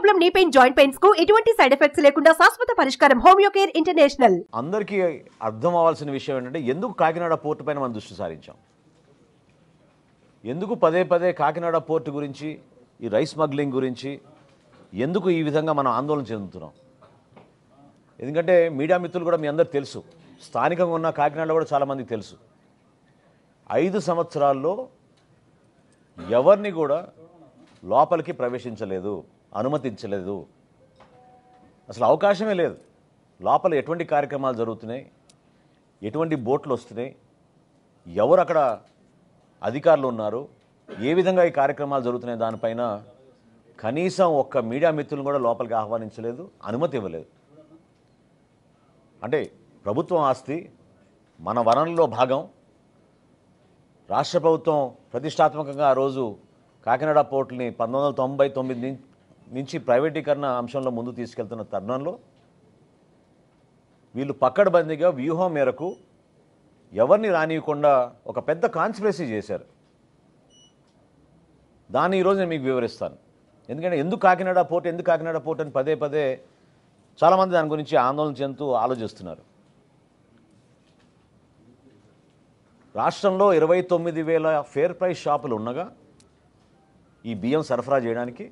Problem, knee pain, joint pains కు ఎటువంటి side effects లేకుండా శాశ్వత పరిష్కారం హోమియో కేర్ ఇంటర్నేషనల్. అందరికీ అర్థం అవ్వాల్సిన విషయం ఏంటంటే ఎందుకు కాకినాడ పోర్టు పైన మనం దృష్టి సారించాం, ఎందుకు పదే పదే కాకినాడ పోర్టు గురించి, ఈ రైస్ స్మగ్లింగ్ గురించి ఎందుకు ఈ విధంగా మనం ఆందోళన చెందుతున్నాం. ఎందుకంటే మీడియా మిత్రులు కూడా మీ అందరికి తెలుసు, స్థానికంగా ఉన్న కాకినాడలో కూడా చాలామందికి తెలుసు, 5 సంవత్సరాల్లో ఎవరిని కూడా లోపలికి ప్రవేశించలేదు, అనుమతించలేదు. అసలు అవకాశమే లేదు. లోపల ఎటువంటి కార్యక్రమాలు జరుగుతున్నాయి, ఎటువంటి బోట్లు వస్తున్నాయి, ఎవరు అక్కడ అధికారులు ఉన్నారు, ఏ విధంగా ఈ కార్యక్రమాలు జరుగుతున్నాయి దానిపైన కనీసం ఒక్క మీడియా మిత్రులను కూడా లోపలికి ఆహ్వానించలేదు, అనుమతి ఇవ్వలేదు. అంటే ప్రభుత్వం ఆస్తి, మన వనరుల్లో భాగం. రాష్ట్ర ప్రభుత్వం ప్రతిష్టాత్మకంగా ఆ రోజు కాకినాడ పోర్టుని 1999 నుంచి ప్రైవేటీకరణ అంశంలో ముందు తీసుకెళ్తున్న తరుణంలో వీళ్ళు పక్కడబందీగా వ్యూహం మేరకు ఎవరిని రానియకుండా ఒక పెద్ద కాన్స్పిరసీ చేశారు. దాన్ని ఈరోజు నేను మీకు వివరిస్తాను. ఎందుకంటే ఎందుకు కాకినాడ పోర్ట్ అని పదే పదే చాలామంది దాని గురించి ఆందోళన చెందుతూ ఆలోచిస్తున్నారు. రాష్ట్రంలో 29,000 ఫేర్ ప్రైస్ షాపులు ఉండగా ఈ బియ్యం సరఫరా చేయడానికి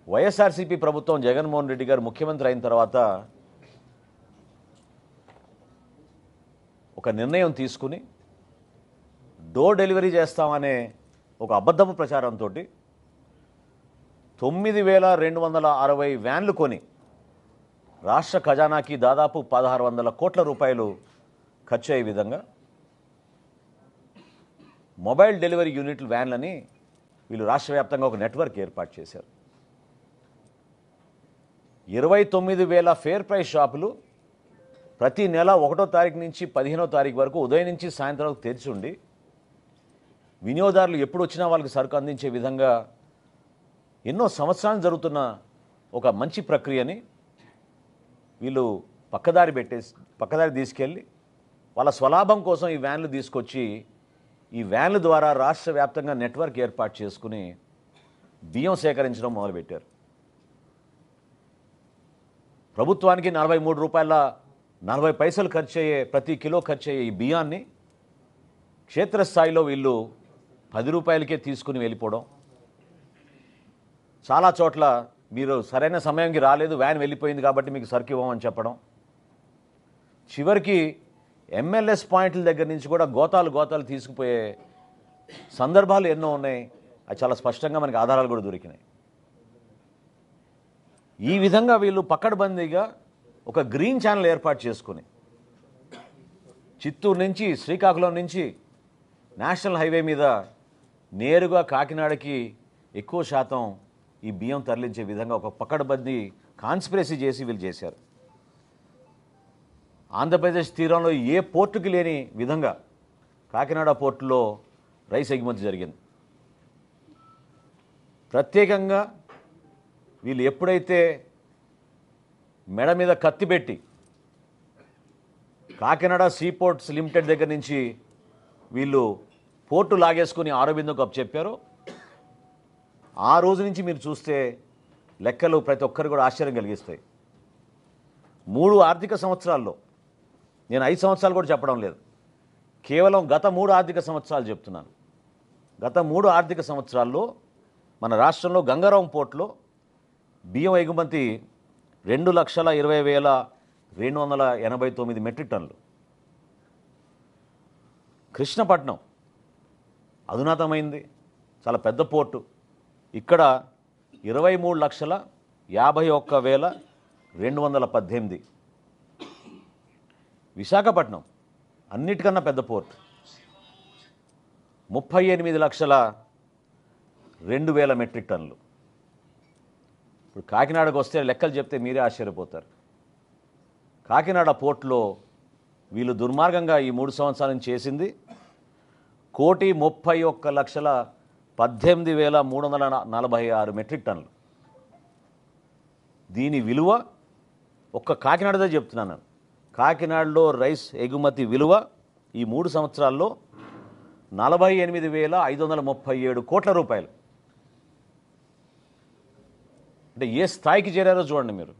వైఎస్ఆర్సీపీ ప్రభుత్వం జగన్మోహన్ రెడ్డి గారు ముఖ్యమంత్రి అయిన తర్వాత ఒక నిర్ణయం తీసుకుని డోర్ డెలివరీ చేస్తామనే ఒక అబద్ధపు ప్రచారంతో 9,260 వ్యాన్లు కొని రాష్ట్ర ఖజానాకి దాదాపు 1,600 కోట్ల రూపాయలు ఖర్చు అయ్యే విధంగా మొబైల్ డెలివరీ యూనిట్లు వ్యాన్లని వీళ్ళు రాష్ట్ర వ్యాప్తంగా ఒక నెట్వర్క్ ఏర్పాటు చేశారు. 29,000 ఫేర్ ప్రైస్ షాపులు ప్రతి నెల 1వ తారీఖు నుంచి 15వ తారీఖు వరకు ఉదయం నుంచి సాయంత్రం వరకు తెరిచి ఉండి వినియోగదారులు ఎప్పుడు వచ్చినా వాళ్ళకి సరుకు అందించే విధంగా ఎన్నో సంవత్సరాలు జరుగుతున్న ఒక మంచి ప్రక్రియని వీళ్ళు పక్కదారి తీసుకెళ్ళి వాళ్ళ స్వలాభం కోసం ఈ వ్యాన్లు తీసుకొచ్చి ఈ వ్యాన్ల ద్వారా రాష్ట్ర వ్యాప్తంగా నెట్వర్క్ ఏర్పాటు చేసుకుని బియ్యం సేకరించడం మొదలుపెట్టారు. ప్రభుత్వానికి 43 రూపాయల 40 పైసలు ఖర్చు అయ్యే, ప్రతి కిలో ఖర్చు అయ్యే ఈ బియ్యాన్ని క్షేత్రస్థాయిలో వీళ్ళు 10 రూపాయలకే తీసుకుని వెళ్ళిపోవడం. చాలా చోట్ల మీరు సరైన సమయానికి రాలేదు, వ్యాన్ వెళ్ళిపోయింది కాబట్టి మీకు సరుకు ఇవ్వమని చెప్పడం. చివరికి ఎంఎల్ఎస్ పాయింట్ల దగ్గర నుంచి కూడా గోతాలు తీసుకుపోయే సందర్భాలు ఎన్నో ఉన్నాయి. అది చాలా స్పష్టంగా మనకి ఆధారాలు కూడా దొరికినాయి. ఈ విధంగా వీళ్ళు పక్కడబందీగా ఒక గ్రీన్ ఛానల్ ఏర్పాటు చేసుకుని చిత్తూరు నుంచి, శ్రీకాకుళం నుంచి నేషనల్ హైవే మీద నేరుగా కాకినాడకి ఎక్కువ శాతం ఈ బియ్యం తరలించే విధంగా ఒక పక్కడబందీ కాన్స్పిరసీ చేసి వీళ్ళు చేశారు. ఆంధ్రప్రదేశ్ తీరంలో ఏ పోర్టుకి లేని విధంగా కాకినాడ పోర్టులో రైస్ ఎగుమతి జరిగింది. ప్రత్యేకంగా వీళ్ళు ఎప్పుడైతే మెడ మీద కత్తి పెట్టి కాకినాడ సీ పోర్ట్స్ లిమిటెడ్ దగ్గర నుంచి వీళ్ళు పోర్టు లాగేసుకుని ఆరోబిందోకు అప్పచెప్పారో ఆ రోజు నుంచి మీరు చూస్తే లెక్కలు ప్రతి ఒక్కరు కూడా ఆశ్చర్యం కలిగిస్తాయి. 3 ఆర్థిక సంవత్సరాల్లో, నేను 5 సంవత్సరాలు కూడా చెప్పడం లేదు, కేవలం గత 3 ఆర్థిక సంవత్సరాలు చెప్తున్నాను. గత 3 ఆర్థిక సంవత్సరాల్లో మన రాష్ట్రంలో గంగారాం పోర్టులో బియ్యం ఎగుమతి 2,20,289 మెట్రిక్ టన్నులు. కృష్ణపట్నం అధునాతమైంది, చాలా పెద్ద పోర్టు. ఇక్కడ 23,51,218. విశాఖపట్నం అన్నిటికన్నా పెద్ద పోర్ట్, 38,02,000 మెట్రిక్ టన్నులు. ఇప్పుడు కాకినాడకు వస్తే లెక్కలు చెప్తే మీరే ఆశ్చర్యపోతారు. కాకినాడ పోర్టులో వీళ్ళు దుర్మార్గంగా ఈ 3 సంవత్సరాల నుంచి చేసింది 1,31,18,346 మెట్రిక్ టన్నులు. దీని విలువ ఒక్క కాకినాడదే చెప్తున్నాను. కాకినాడలో రైస్ ఎగుమతి విలువ ఈ 3 సంవత్సరాల్లో 48,537 కోట్ల రూపాయలు. అంటే ఏ స్థాయికి చేరారో చూడండి మీరు.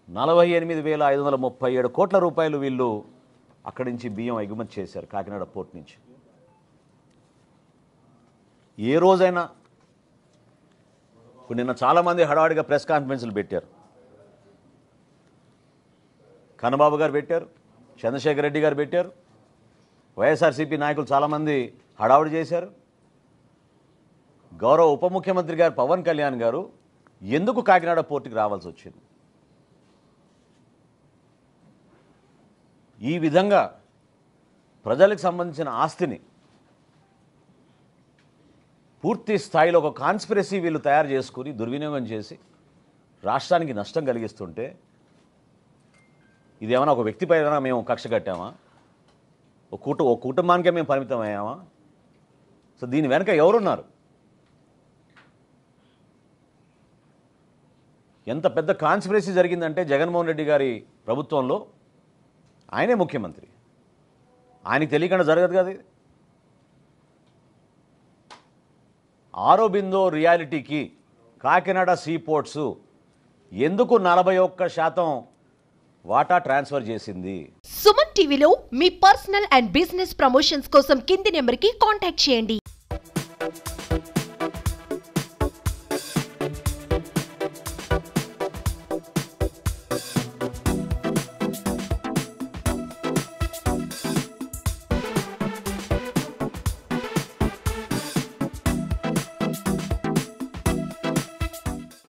48,537 కోట్ల రూపాయలు వీళ్ళు అక్కడి నుంచి బియ్యం ఎగుమతి చేశారు కాకినాడ పోర్ట్ నుంచి. ఏ రోజైనా నిన్న చాలామంది హడావుడిగా ప్రెస్ కాన్ఫరెన్స్లు పెట్టారు. కన్నబాబు గారు పెట్టారు, చంద్రశేఖర్ రెడ్డి గారు పెట్టారు, వైఎస్ఆర్సీపీ నాయకులు చాలామంది హడావుడి చేశారు. గౌరవ ఉప ముఖ్యమంత్రి గారు పవన్ కళ్యాణ్ గారు ఎందుకు కాకినాడ పోర్టుకి రావాల్సి వచ్చింది? ఈ విధంగా ప్రజలకు సంబంధించిన ఆస్తిని పూర్తి స్థాయిలో ఒక కాన్స్పిరసీ వీళ్ళు తయారు చేసుకుని దుర్వినియోగం చేసి రాష్ట్రానికి నష్టం కలిగిస్తుంటే ఇదేమైనా ఒక వ్యక్తిపైన మేము కక్ష కట్టామా? ఒక కుటుంబానికే మేము పరిమితం అయ్యామా? సో దీని వెనక ఎవరున్నారు? ఎంత పెద్ద కాన్స్పిరసీ జరిగిందంటే జగన్మోహన్ రెడ్డి గారి ప్రభుత్వంలో ఆయనే ముఖ్యమంత్రి, ఆయనకి తెలియకుండా జరగదు కదా ఇది. ఆరోబిందో రియాలిటీకి కాకినాడ సీ పోర్ట్స్ ఎందుకు 41% వాటా ట్రాన్స్ఫర్ చేసింది? సుమన్ టీవీలో మీ పర్సనల్ అండ్ బిజినెస్ ప్రమోషన్స్ కోసం కింది నెంబర్కి కాంటాక్ట్ చేయండి.